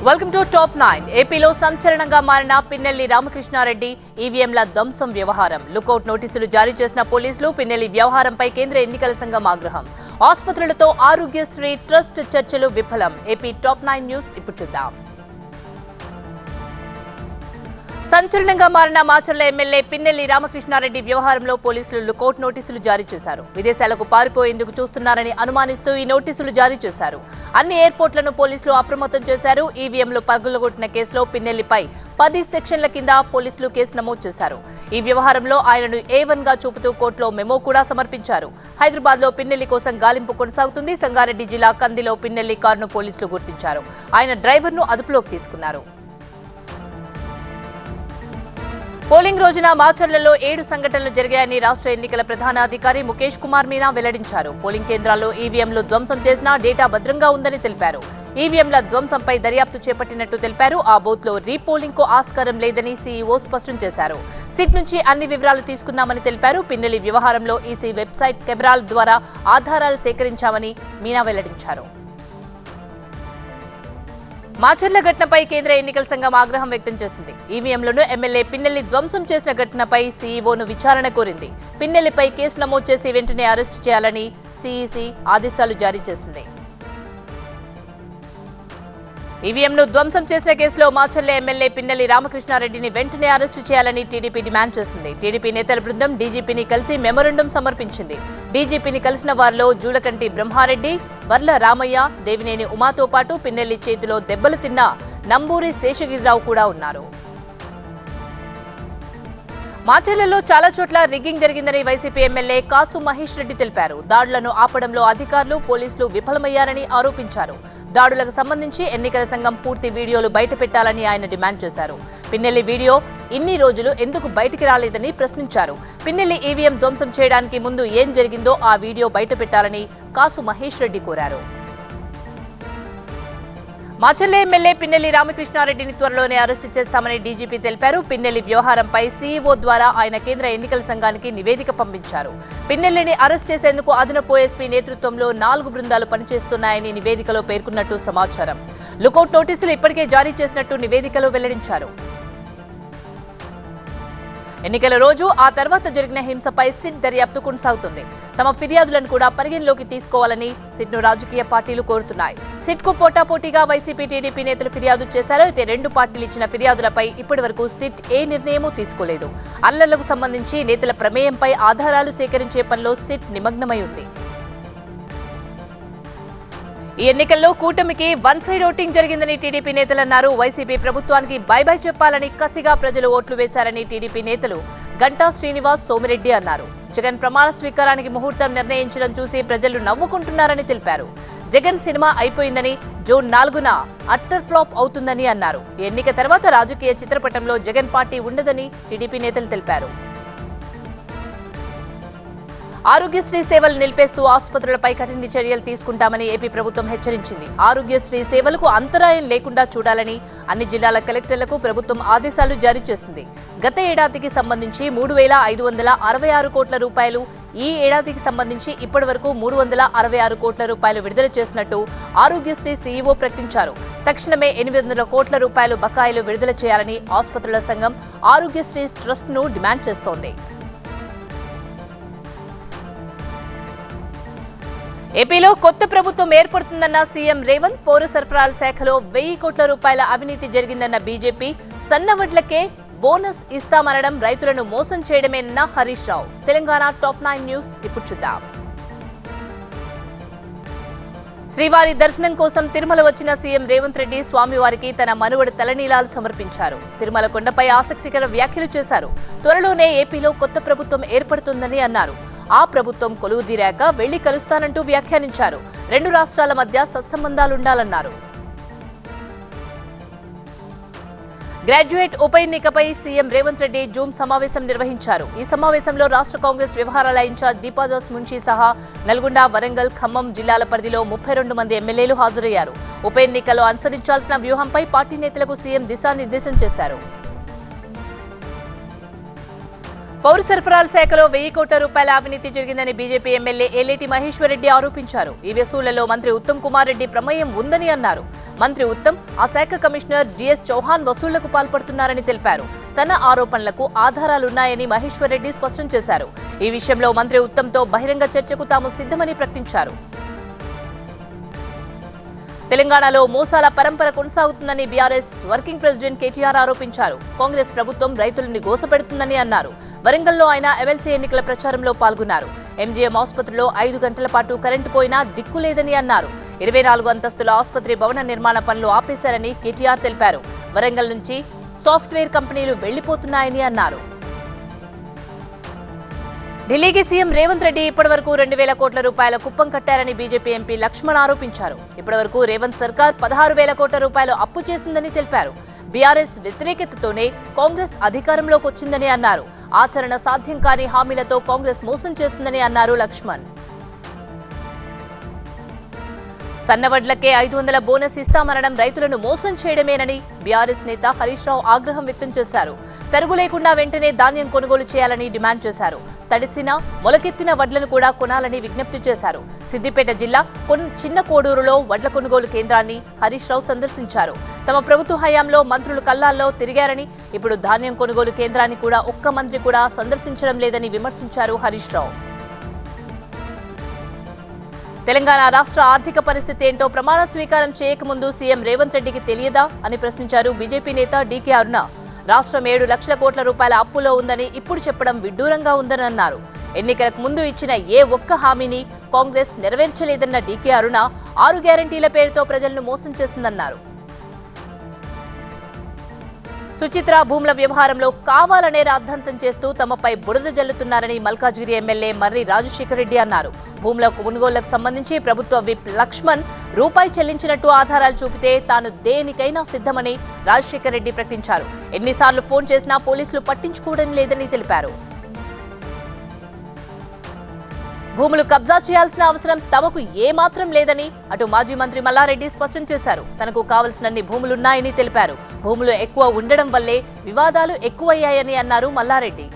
Welcome to top 9. ఏపీలో సంచలనంగా మారిన పిన్నెల్లి రామకృష్ణారెడ్డి ఈవీఎంల ధ్వంసం వ్యవహారం. లుకౌట్ నోటీసులు జారీ చేసిన పోలీసులు పిన్నెల్లి వ్యవహారంపై కేంద్ర ఎన్నికల సంఘం ఆగ్రహం. ఆసుపత్రులతో ఆరోగ్యశ్రీ ట్రస్ట్ చర్చలు విఫలం. ఏపీ టాప్ 9 న్యూస్ ఇప్పుడు చూద్దాం. సంచలనంగా మారిన మాచర్ల ఎమ్మెల్యే పిన్నెల్లి రామకృష్ణారెడ్డి వ్యవహారంలో పోలీసులు లుకౌట్ నోటీసులు జారీ చేశారు. విదేశాలకు పారిపోయేందుకు చూస్తున్నారని అనుమానిస్తూ ఈ నోటీసులు జారీ చేశారు. అన్ని ఎయిర్పోర్ట్లను పోలీసులు అప్రమత్తం చేశారు. ఈవీఎంలు పగులగొట్టిన కేసులో పిన్నెల్లిపై 10 సెక్షన్ల కింద పోలీసులు కేసు నమోదు చేశారు. ఈ వ్యవహారంలో ఆయనను A1 గా చూపుతూ కోర్టులో మెమో కూడా సమర్పించారు. హైదరాబాద్ లో పిన్నెల్లి కోసం గాలింపు కొనసాగుతుంది. సంగారెడ్డి జిల్లా కందిలో పిన్నెల్లి కారును పోలీసులు గుర్తించారు. ఆయన డ్రైవర్ను అదుపులోకి తీసుకున్నారు. పోలింగ్ రోజున మాచర్లలో 7 సంఘటనలు జరిగాయని రాష్ట్ర ఎన్నికల ప్రధాన అధికారి ముఖేష్ కుమార్ మీనా వెల్లడించారు. పోలింగ్ కేంద్రాల్లో ఈవీఎంలు ధ్వంసం చేసినా డేటా భద్రంగా ఉందని తెలిపారు. ఈవీఎంల ధ్వంసంపై దర్యాప్తు చేపట్టినట్టు తెలిపారు. ఆ బూత్ లో రీపోలింగ్ కు ఆస్కారం లేదని సీఈఓ స్పష్టం చేశారు. సిట్ నుంచి అన్ని వివరాలు తీసుకున్నామని తెలిపారు. పిన్నెల్లి వ్యవహారంలో ఈసీ వెబ్సైట్ కెమెరాల ద్వారా ఆధారాలు సేకరించామని మీనా వెల్లడించారు. మాచర్ల ఘటనపై కేంద్ర ఎన్నికల సంఘం ఆగ్రహం వ్యక్తం చేసింది. ఈవీఎంలను ఎమ్మెల్యే పిన్నెల్లి ధ్వంసం చేసిన ఘటనపై సీఈఓను విచారణ కోరింది. పిన్నెల్లిపై కేసు నమోదు చేసి వెంటనే అరెస్టు చేయాలని సీఈసీ ఆదేశాలు జారీ చేసింది. ఈవీఎంను ధ్వంసం చేసిన కేసులో మాచర్ల ఎమ్మెల్యే పిన్నెల్లి రామకృష్ణారెడ్డిని వెంటనే అరెస్టు చేయాలని టీడీపీ డిమాండ్ చేసింది. టీడీపీ నేతల బృందం డీజీపీని కలిసి మెమోరాండం సమర్పించింది. డీజీపీని కలిసిన వారిలో జూలకంటి బ్రహ్మారెడ్డి, వర్ల రామయ్య, దేవినేని ఉమాతో పాటు పిన్నెల్లి చేతిలో దెబ్బలు తిన్న నంబూరి శేషగిరిరావు కూడా ఉన్నారు. మాచర్లలో చాలా చోట్ల రిగ్గింగ్ జరిగిందని వైసీపీ ఎమ్మెల్యే కాసు మహేష్ రెడ్డి తెలిపారు. దాడులను ఆపడంలో అధికారులు, పోలీసులు విఫలమయ్యారని ఆరోపించారు. దాడులకు సంబంధించి ఎన్నికల సంఘం పూర్తి వీడియోలు బయటపెట్టాలని ఆయన డిమాండ్ చేశారు. పిన్నెల్లి వీడియో ఇన్ని రోజులు ఎందుకు బయటికి రాలేదని ప్రశ్నించారు. పిన్నెల్లి ఈవీఎం ధ్వంసం చేయడానికి ముందు ఏం జరిగిందో ఆ వీడియో బయటపెట్టాలని కాసు మహేష్ రెడ్డి కోరారు. మాచర్ల ఎమ్మెల్యే పిన్నెల్లి రామకృష్ణారెడ్డిని త్వరలోనే అరెస్టు చేస్తామని డీజీపీ తెలిపారు. పిన్నెల్లి వ్యవహారంపై సీఈఓ ద్వారా ఆయన కేంద్ర ఎన్నికల సంఘానికి నివేదిక పంపించారు. పిన్నెల్లిని అరెస్ట్ చేసేందుకు అదనపు ఎస్పీ నేతృత్వంలో 4 బృందాలు పనిచేస్తున్నాయని నివేదికలో పేర్కొన్నట్టు సమాచారం. లుకౌట్ నోటీసులు ఇప్పటికే జారీ చేసినట్టు నివేదికలో వెల్లడించారు. ఎన్నికల రోజు ఆ తర్వాత జరిగిన హింసపై సిట్ దర్యాప్తు కొనసాగుతుంది. తమ ఫిర్యాదులను కూడా పరిగణలోకి తీసుకోవాలని సిట్ను రాజకీయ పార్టీలు కోరుతున్నాయి. సిట్కు పోటాపోటీగా వైసీపీ, టీడీపీ నేతలు ఫిర్యాదు చేశారు. అయితే 2 పార్టీలు ఇచ్చిన ఫిర్యాదులపై ఇప్పటివరకు సిట్ ఏ నిర్ణయమూ తీసుకోలేదు. అల్లర్లకు సంబంధించి నేతల ప్రమేయంపై ఆధారాలు సేకరించే పనిలో సిట్ నిమగ్నమై ఉంది. ఈ ఎన్నికల్లో కూటమికి వన్ సైడ్ ఓటింగ్ జరిగిందని టీడీపీ నేతలు అన్నారు. వైసీపీ ప్రభుత్వానికి బై బై చెప్పాలని కసిగా ప్రజలు ఓట్లు వేశారని టీడీపీ నేతలు గంటా శ్రీనివాస్, సోమిరెడ్డి అన్నారు. జగన్ ప్రమాణ స్వీకారానికి ముహూర్తం నిర్ణయించడం చూసి ప్రజలు నవ్వుకుంటున్నారని తెలిపారు. జగన్ సినిమా అయిపోయిందని, జూన్ 4న అట్టర్ ఫ్లాప్ అవుతుందని అన్నారు. ఎన్నిక తర్వాత రాజకీయ చిత్రపటంలో జగన్ పార్టీ ఉండదని టీడీపీ నేతలు తెలిపారు. ఆరోగ్యశ్రీ సేవలు నిలిపేస్తూ ఆసుపత్రులపై కఠిన చర్యలు తీసుకుంటామని ఏపీ ప్రభుత్వం హెచ్చరించింది. ఆరోగ్యశ్రీ సేవలకు అంతరాయం లేకుండా చూడాలని అన్ని జిల్లాల కలెక్టర్లకు ప్రభుత్వం ఆదేశాలు జారీ చేసింది. గత ఏడాదికి సంబంధించి 3,566 కోట్ల రూపాయలు, ఈ ఏడాదికి సంబంధించి ఇప్పటి వరకు 366 కోట్ల రూపాయలు విడుదల చేసినట్టు ఆరోగ్యశ్రీ సీఈఓ ప్రకటించారు. తక్షణమే 800 కోట్ల రూపాయలు బకాయిలు విడుదల చేయాలని ఆసుపత్రుల సంఘం ఆరోగ్యశ్రీ ట్రస్ట్ ను డిమాండ్ చేస్తోంది. ఏపీలో కొత్త ప్రభుత్వం ఏర్పడుతుందన్న సీఎం రేవంత్, పౌర సరఫరాల శాఖలో 1000 కోట్ల రూపాయల అవినీతి జరిగిందన్న బీజేపీ, సన్నవడ్లకే బోనస్ ఇస్తామనడం రైతులను మోసం చేయడమేనన్న హరీష్ రావు. తెలంగాణ టాప్ 9 న్యూస్ ఇప్పుడు చూద్దాం. శ్రీవారి దర్శనం కోసం తిరుమల వచ్చిన సీఎం రేవంత్ రెడ్డి స్వామివారికి తన మనువడి తలనీలాలు సమర్పించారు. తిరుమల కొండపై ఆసక్తికర వ్యాఖ్యలు చేశారు. త్వరలోనే ఏపీలో కొత్త ప్రభుత్వం ఏర్పడుతుందని అన్నారు. ఆ ప్రభుత్వం కొలువుదీరాక వెళ్లి కలుస్తానంటూ వ్యాఖ్యానించారు. 2 రాష్ట్రాల మధ్య సత్సంబంధాలుండాలన్నారు. గ్రాడ్యుయేట్ ఉప ఎన్నికపై సీఎం రేవంత్ రెడ్డి జూమ్ సమావేశం నిర్వహించారు. ఈ సమావేశంలో రాష్ట్ర కాంగ్రెస్ వ్యవహారాల ఇన్ఛార్జ్ దీపాదాస్ మున్షి సహా నల్గొండ, వరంగల్, ఖమ్మం జిల్లాల పరిధిలో 32 మంది ఎమ్మెల్యేలు హాజరయ్యారు. ఉప ఎన్నికల్లో అనుసరించాల్సిన వ్యూహంపై పార్టీ నేతలకు సీఎం దిశానిర్దేశం చేశారు. పౌర సరఫరాల శాఖలో 1000 కోట్ల రూపాయల అవినీతి జరిగిందని బీజేపీ ఎమ్మెల్యే ఏలేటి మహేశ్వర్ రెడ్డి ఆరోపించారు. ఈ వసూళ్లలో మంత్రి ఉత్తమ్ కుమార్ రెడ్డి ప్రమేయం ఉందని అన్నారు. మంత్రి ఉత్తమ్ ఆ శాఖ కమిషనర్ డిఎస్ చౌహాన్ వసూళ్లకు పాల్పడుతున్నారని తెలిపారు. తన ఆరోపణలకు ఆధారాలున్నాయని మహేశ్వర్ రెడ్డి స్పష్టం చేశారు. ఈ విషయంలో మంత్రి ఉత్తమ్తో బహిరంగ చర్చకు తాము సిద్ధమని ప్రకటించారు. తెలంగాణలో మోసాల పరంపర కొనసాగుతుందని బీఆర్ఎస్ వర్కింగ్ ప్రెసిడెంట్ కేటీఆర్ ఆరోపించారు. కాంగ్రెస్ ప్రభుత్వం రైతులని గోసపెడుతుందని అన్నారు. వరంగల్లో ఆయన ఎమ్మెల్సీ ఎన్నికల ప్రచారంలో పాల్గొన్నారు. ఎంజీఎం ఆసుపత్రిలో 5 గంటల పాటు కరెంటు పోయినా దిక్కులేదని అన్నారు. 24 అంతస్తుల ఆసుపత్రి భవన నిర్మాణ పనులు ఆపేశారని కేటీఆర్ తెలిపారు. వరంగల్ నుంచి సాఫ్ట్వేర్ కంపెనీలు వెళ్లిపోతున్నాయని అన్నారు. ఢిల్లీకి సీఎం రేవంత్ రెడ్డి ఇప్పటివరకు 2,000 కోట్ల రూపాయల కుప్పం కట్టారని బీజేపీ ఎంపీ లక్ష్మణ్ ఆరోపించారు. ఇప్పటివరకు రేవంత్ సర్కార్ 16,000 కోట్ల రూపాయలు అప్పు చేసిందని తెలిపారు. బీఆర్ఎస్ వ్యతిరేకతతోనే కాంగ్రెస్ అధికారంలోకి వచ్చిందని అన్నారు. ఆచరణ సాధ్యం కాని హామీలతో కాంగ్రెస్ మోసం చేస్తుందని అన్నారు లక్ష్మణ్. సన్నవడ్లకే 500 బోనస్ ఇస్తామనడం రైతులను మోసం చేయడమేనని బీఆర్ఎస్ నేత హరీష్ రావు ఆగ్రహం వ్యక్తం చేశారు. తరుగు లేకుండా వెంటనే ధాన్యం కొనుగోలు చేయాలని డిమాండ్ చేశారు. తడిసిన మొలకెత్తిన వడ్లను కూడా కొనాలని విజ్ఞప్తి చేశారు. సిద్దిపేట జిల్లా చిన్న కోడూరులో వడ్ల కొనుగోలు కేంద్రాన్ని హరీష్ రావు సందర్శించారు. తమ ప్రభుత్వ హయాంలో మంత్రులు కల్లాల్లో తిరిగారని, ఇప్పుడు ధాన్యం కొనుగోలు కేంద్రాన్ని కూడా ఒక్క మంత్రి కూడా సందర్శించడం లేదని విమర్శించారు హరీష్ రావు. తెలంగాణ రాష్ట్ర ఆర్థిక పరిస్థితి ఏంటో ప్రమాణ స్వీకారం చేయకముందు సీఎం రేవంత్ రెడ్డికి తెలియదా అని ప్రశ్నించారు బీజేపీ నేత డీకే అరుణ. రాష్ట్రం 7 లక్షల కోట్ల రూపాయల అప్పులో ఉందని ఇప్పుడు చెప్పడం విడ్డూరంగా ఉందని అన్నారు. ఎన్నికలకు ముందు ఇచ్చిన ఏ ఒక్క హామీని కాంగ్రెస్ నెరవేర్చలేదన్న డీకే అరుణ 6 గ్యారంటీల పేరుతో ప్రజలను మోసం చేసిందన్నారు. సుచిత్ర భూముల వ్యవహారంలో కావాలనే రాద్ధాంతం చేస్తూ తమపై బురద జల్లుతున్నారని మల్కాజ్గిరి ఎమ్మెల్యే మర్రి రాజశేఖర్ రెడ్డి అన్నారు. భూముల కొనుగోళ్లకు సంబంధించి ప్రభుత్వ విప్ లక్ష్మణ్ రూపాయి చెల్లించినట్టు ఆధారాలు చూపితే తాను దేనికైనా సిద్ధమని రాజశేఖర్ రెడ్డి ప్రకటించారు. ఎన్నిసార్లు ఫోన్ చేసినా పోలీసులు పట్టించుకోవడం లేదని తెలిపారు. భూములు కబ్జా చేయాల్సిన అవసరం తమకు ఏమాత్రం లేదని అటు మాజీ మంత్రి మల్లారెడ్డి స్పష్టం చేశారు. తనకు కావలసినన్ని భూములున్నాయని తెలిపారు. భూములు ఎక్కువ ఉండడం వల్లే వివాదాలు ఎక్కువయ్యాయని అన్నారు మల్లారెడ్డి.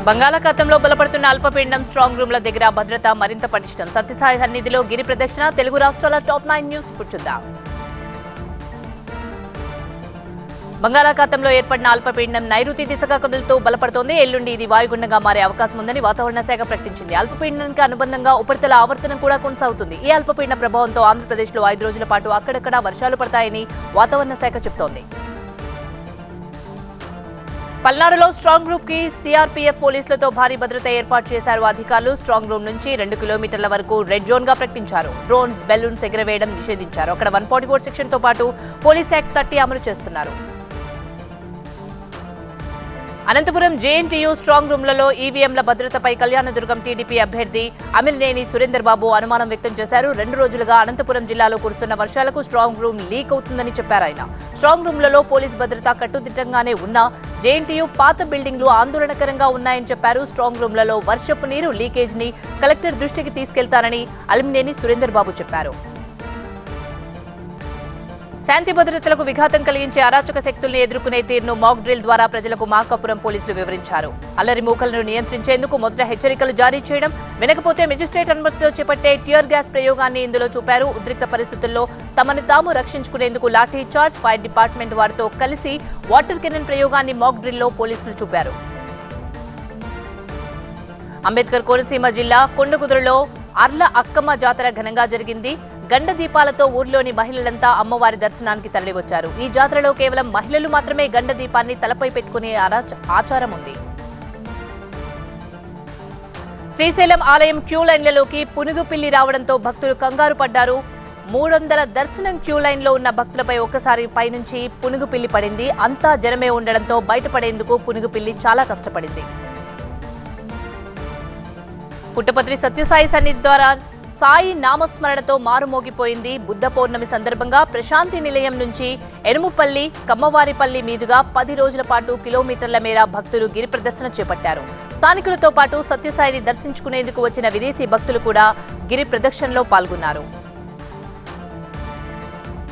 బంగాళాఖాతంలో బలపడుతున్న అల్పపీడనం స్ట్రాంగ్ రూమ్ల దగ్గర భద్రత మరింత పటిష్టం. సత్యసాయి సన్నిధిలో గిరి ప్రదక్షిణ. తెలుగు రాష్ట్రాల టాప్ 9 న్యూస్ ఇప్పుడు చూద్దాం. బంగాళాఖాతంలో ఏర్పడిన అల్పపీడనం నైరుతి దిశగా కదులుతూ బలపడుతోంది. ఎల్లుండి ఇది వాయుగుండంగా మారే అవకాశం ఉందని వాతావరణ శాఖ ప్రకటించింది. అల్పపీడనానికి అనుబంధంగా ఉపరితల ఆవర్తనం కూడా కొనసాగుతుంది. ఈ అల్పపీడన ప్రభావంతో ఆంధ్రప్రదేశ్లో 5 రోజుల పాటు అక్కడక్కడ వర్షాలు పడతాయని వాతావరణ శాఖ చెబుతోంది. పల్నాడులో స్ట్రాంగ్ గ్రూప్ కి సీఆర్పీఎఫ్ పోలీసులతో భారీ భద్రత ఏర్పాటు చేశారు అధికారులు. స్ట్రాంగ్ రూమ్ నుంచి 2 కిలోమీటర్ల వరకు రెడ్ జోన్ గా ప్రకటించారు. డ్రోన్స్, బెలూన్స్ ఎగరవేయడం నిషేధించారు. అక్కడ 144 సెక్షన్ తో పాటు పోలీస్ యాక్ట్ 30 అమలు చేస్తున్నారు. అనంతపురం జేఎన్టీయూ స్ట్రాంగ్ రూమ్లలో ఈవీఎంల భద్రతపై కళ్యాణదుర్గం టీడీపీ అభ్యర్థి అమిలినేని సురేందర్ బాబు అనుమానం వ్యక్తం చేశారు. 2 రోజులుగా అనంతపురం జిల్లాలో కురుస్తున్న వర్షాలకు స్ట్రాంగ్ రూమ్ లీక్ అవుతుందని చెప్పారు ఆయన. స్ట్రాంగ్ రూమ్లలో పోలీస్ భద్రత కట్టుదిట్టంగానే ఉన్నా జేఎన్టీయూ పాత బిల్డింగ్లు ఆందోళనకరంగా ఉన్నాయని చెప్పారు. స్ట్రాంగ్ రూమ్లలో వర్షపు నీరు లీకేజ్ ని కలెక్టర్ దృష్టికి తీసుకెళ్తారని అమిలినేని సురేందర్ బాబు చెప్పారు. శాంతి భద్రతలకు విఘాతం కలిగించే అరాచక శక్తుల్ని ఎదుర్కొనే తీరును మాక్ డ్రిల్ ద్వారా ప్రజలకు మార్కాపురం పోలీసులు వివరించారు. అల్లరి మూకలను నియంత్రించేందుకు మొదట హెచ్చరికలు జారీ చేయడం, వినకపోతే మెజిస్ట్రేట్ అనుమతితో చేపట్టే టియర్ గ్యాస్ ప్రయోగాన్ని ఇందులో చూపారు. ఉద్రిక్త పరిస్థితుల్లో తమను తాము రక్షించుకునేందుకు లాఠీ చార్జ్, ఫైర్ డిపార్ట్మెంట్ వారితో కలిసి వాటర్ కెనన్ ప్రయోగాన్ని మాక్ డ్రిల్లో పోలీసులు చూపారు. అంబేద్కర్ కోనసీమ జిల్లా కొండకుదురులో అర్ల అక్కమ్మ జాతర ఘనంగా జరిగింది. గండ దీపాలతో ఊర్లోని మహిళలంతా అమ్మవారి దర్శనానికి తరలివచ్చారు. ఈ జాతరలో కేవలం మహిళలు మాత్రమే గండ దీపాన్ని తలపై పెట్టుకునే ఆచారం ఉంది. శ్రీశైలం ఆలయం క్యూ లైన్లలోకి పునుగు పిల్లి రావడంతో భక్తులు కంగారు పడ్డారు. 300 దర్శనం క్యూ లైన్ లో ఉన్న భక్తులపై ఒక్కసారి పైనుంచి పునుగు పిల్లి పడింది. అంతా జనమే ఉండడంతో బయటపడేందుకు పునుగు పిల్లి చాలా కష్టపడింది. పుట్టపత్రి సత్యసాయి సన్నిధి ద్వారా సాయి నామస్మరణతో మారుమోగిపోయింది. బుద్ధ పౌర్ణమి సందర్భంగా ప్రశాంతి నిలయం నుంచి ఎనుముపల్లి, కమ్మవారిపల్లి మీదుగా 10 రోజుల పాటు కిలోమీటర్ల మేర భక్తులు గిరి ప్రదర్శన చేపట్టారు. స్థానికులతో పాటు సత్యసాయిని దర్శించుకునేందుకు వచ్చిన విదేశీ భక్తులు కూడా గిరి ప్రదక్షిణలో పాల్గొన్నారు.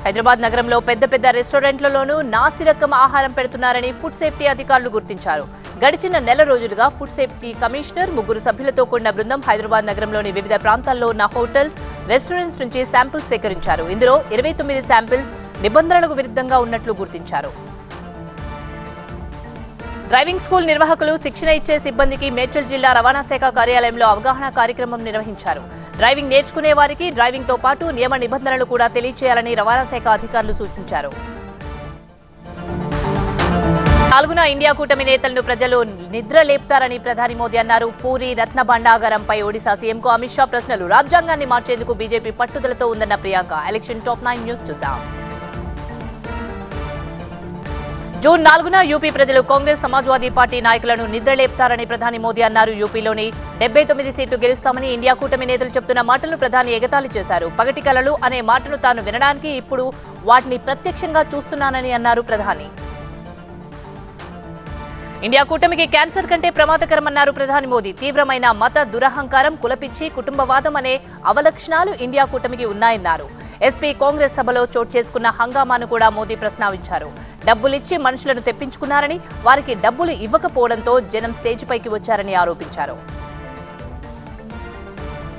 హైదరాబాద్ నగరంలో పెద్ద పెద్ద రెస్టారెంట్లలోనూ నాసిరకం ఆహారం పెడుతున్నారని ఫుడ్ సేఫ్టీ అధికారులు గుర్తించారు. గడిచిన నెల రోజులుగా ఫుడ్ సేఫ్టీ కమిషనర్ 3 సభ్యులతో కూడిన బృందం హైదరాబాద్ నగరంలోని వివిధ ప్రాంతాల్లో ఉన్న హోటల్స్, రెస్టారెంట్స్ నుంచి శాంపిల్స్ సేకరించారు. ఇందులో 29 శాంపిల్స్ నిబంధనలకు విరుద్ధంగా ఉన్నట్లు గుర్తించారు. డ్రైవింగ్ స్కూల్ నిర్వాహకులు శిక్షణ ఇచ్చే సిబ్బందికి మేడ్చల్ జిల్లా రవాణా శాఖ కార్యాలయంలో అవగాహన కార్యక్రమం నిర్వహించారు. డ్రైవింగ్ నేర్చుకునే వారికి డ్రైవింగ్ తో పాటు నియమ నిబంధనలు కూడా తెలియజేయాలని రవాణా శాఖ అధికారులు సూచించారు. 4న ఇండియా కూటమి నేతలను ప్రజలు నిద్ర లేపుతారని ప్రధాని మోదీ అన్నారు. పూరి రత్న భండాగారంపై ఒడిశా సీఎంకు అమిత్ షా ప్రశ్నలు. రాజ్యాంగాన్ని మార్చేందుకు బీజేపీ పట్టుదలతో ఉందన్న ప్రియాంక. ఎలక్షన్ టాప్ 9 న్యూస్ చూద్దాం. జూన్ 4న యూపీ ప్రజలు కాంగ్రెస్, సమాజ్వాదీ పార్టీ నాయకులను నిద్రలేపుతారని ప్రధాని మోదీ అన్నారు. యూపీలోని 79 సీట్లు గెలుస్తామని ఇండియా కూటమి నేతలు చెబుతున్న మాటలను ప్రధాని ఎగతాళి చేశారు. పగటి కలలు అనే మాటను తాను వినడానికి ఇప్పుడు వాటిని ప్రత్యక్షంగా చూస్తున్నానని అన్నారు ప్రధాని. ఇండియా కూటమికి క్యాన్సర్ కంటే ప్రమాదకరమన్నారు ప్రధాని మోదీ. తీవ్రమైన మత దురహంకారం, కులపిచ్చి, కుటుంబవాదం అనే అవలక్షణాలు ఇండియా కూటమికి ఉన్నాయన్నారు. ఎస్పీ కాంగ్రెస్ సభలో చోటు చేసుకున్న హంగామాను కూడా మోదీ ప్రస్తావించారు. డబ్బులిచ్చి మనుషులను తెప్పించుకున్నారని, వారికి డబ్బులు ఇవ్వకపోవడంతో జనం స్టేజ్ పైకి వచ్చారని ఆరోపించారు.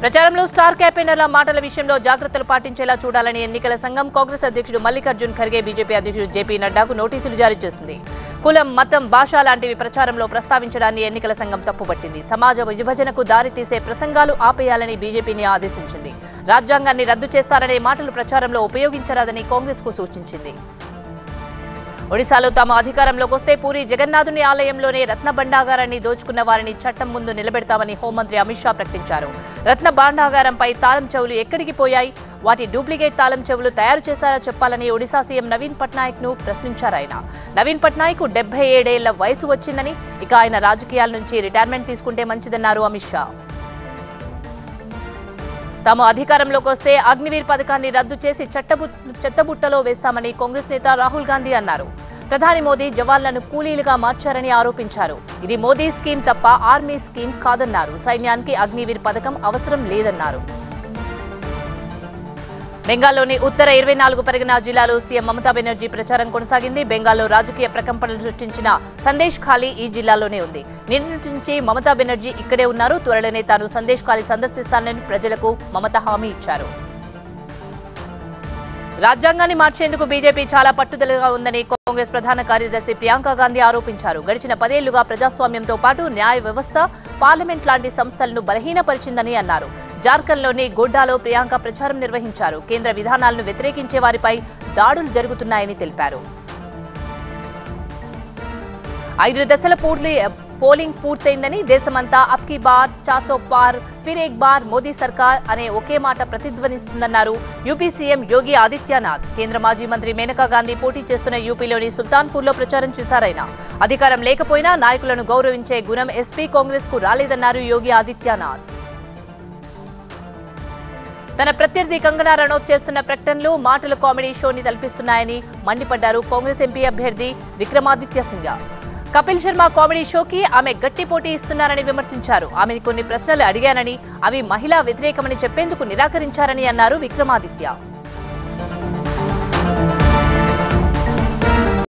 ప్రచారంలో స్టార్ క్యాంపెయినర్ల మాటల విషయంలో జాగ్రత్తలు పాటించేలా చూడాలని ఎన్నికల సంఘం కాంగ్రెస్ అధ్యక్షుడు మల్లికార్జున్ ఖర్గే, బీజేపీ అధ్యక్షుడు జేపీ నడ్డాకు నోటీసులు జారీ చేసింది. కులం, మతం, భాష లాంటివి ప్రచారంలో ప్రస్తావించడాన్ని ఎన్నికల సంఘం తప్పుపట్టింది. సమాజ విభజనకు దారితీసే ప్రసంగాలు ఆపేయాలని బీజేపీని ఆదేశించింది. రాజ్యాంగాన్ని రద్దు చేస్తారనే మాటలు ప్రచారంలో ఉపయోగించరాదని కాంగ్రెస్ కు సూచించింది. ఒడిశాలో తాము అధికారంలోకి వస్తే పూరి జగన్నాథుని ఆలయంలోనే రత్న భండాగారాన్ని దోచుకున్న వారిని చట్టం ముందు నిలబెడతామని హోంమంత్రి అమిత్ షా ప్రకటించారు. రత్న భండాగారంపై తాళం చెవులు ఎక్కడికి పోయాయి, వాటి డూప్లికేట్ తాళం చెవులు తయారు చేశారా చెప్పాలని ఒడిశా సీఎం నవీన్ పట్నాయక్ ను ప్రశ్నించారు. ఆయన నవీన్ పట్నాయక్ 77 ఏళ్ల వయసు వచ్చిందని, ఇక ఆయన రాజకీయాల నుంచి రిటైర్మెంట్ తీసుకుంటే మంచిదన్నారు అమిత్ షా. తాము అధికారంలోకి వస్తే అగ్నివీర్ పథకాన్ని రద్దు చేసి చెత్తబుట్టలో వేస్తామని కాంగ్రెస్ నేత రాహుల్ గాంధీ అన్నారు. ప్రధాని మోదీ జవాన్లను కూలీలుగా మార్చారని ఆరోపించారు. ఇది మోదీ స్కీమ్ తప్ప ఆర్మీ స్కీమ్ కాదన్నారు. సైన్యానికి అగ్నివీర్ పథకం అవసరం లేదన్నారు. బెంగాల్లోని ఉత్తర 24 పరిగణ జిల్లాలో సీఎం మమతా బెనర్జీ ప్రచారం కొనసాగింది. బెంగాల్లో రాజకీయ ప్రకంపనలు సృష్టించిన సందేశ్ ఖాళీ ఈ జిల్లాలోనే ఉంది. నిన్నటి నుంచి మమతా బెనర్జీ ఇక్కడే ఉన్నారు. త్వరలోనే తాను సందేశ్ ఖాళీ సందర్శిస్తానని ప్రజలకు మమతా హామీ ఇచ్చారు. రాజ్యాంగాన్ని మార్చేందుకు బీజేపీ చాలా పట్టుదలగా ఉందని కాంగ్రెస్ ప్రధాన కార్యదర్శి ప్రియాంక గాంధీ ఆరోపించారు. గడిచిన 10 ఏళ్లుగా ప్రజాస్వామ్యంతో పాటు న్యాయ వ్యవస్థ, పార్లమెంట్ లాంటి సంస్థలను బలహీనపరిచిందని అన్నారు. జార్ఖండ్లోని గోడ్డాలో ప్రియాంక ప్రచారం నిర్వహించారు. కేంద్ర విధానాలను వ్యతిరేకించే వారిపై దాడులు జరుగుతున్నాయని తెలిపారు. 5 దశల పోలింగ్ పూర్తయిందని, దేశమంతా అబ్ కీ బార్ 400 పార్, ఫిర్ ఏక్ బార్ మోదీ సర్కార్ అనే ఒకే మాట ప్రతిధ్వనిస్తుందన్నారు యూపీ సీఎం యోగి ఆదిత్యనాథ్. కేంద్ర మాజీ మంత్రి మేనకా గాంధీ పోటీ చేస్తున్న యూపీలోని సుల్తాన్పూర్లో ప్రచారం చేశారాయన. అధికారం లేకపోయినా నాయకులను గౌరవించే గుణం ఎస్పీ కాంగ్రెస్ కు రాలేదన్నారు యోగి ఆదిత్యనాథ్. తన ప్రత్యర్థి కంగనా రనౌత్ చేస్తున్న ప్రకటనలు, మాటల కామెడీ షోని తలపిస్తున్నాయని మండిపడ్డారు కాంగ్రెస్ ఎంపీ అభ్యర్థి విక్రమాదిత్య సింగ్. కపిల్ శర్మ కామెడీ షోకి ఆమె గట్టి పోటీ ఇస్తున్నారని విమర్శించారు. ఆమెను కొన్ని ప్రశ్నలు అడిగానని, అవి మహిళా వ్యతిరేకమని చెప్పేందుకు నిరాకరించారని అన్నారు విక్రమాదిత్య.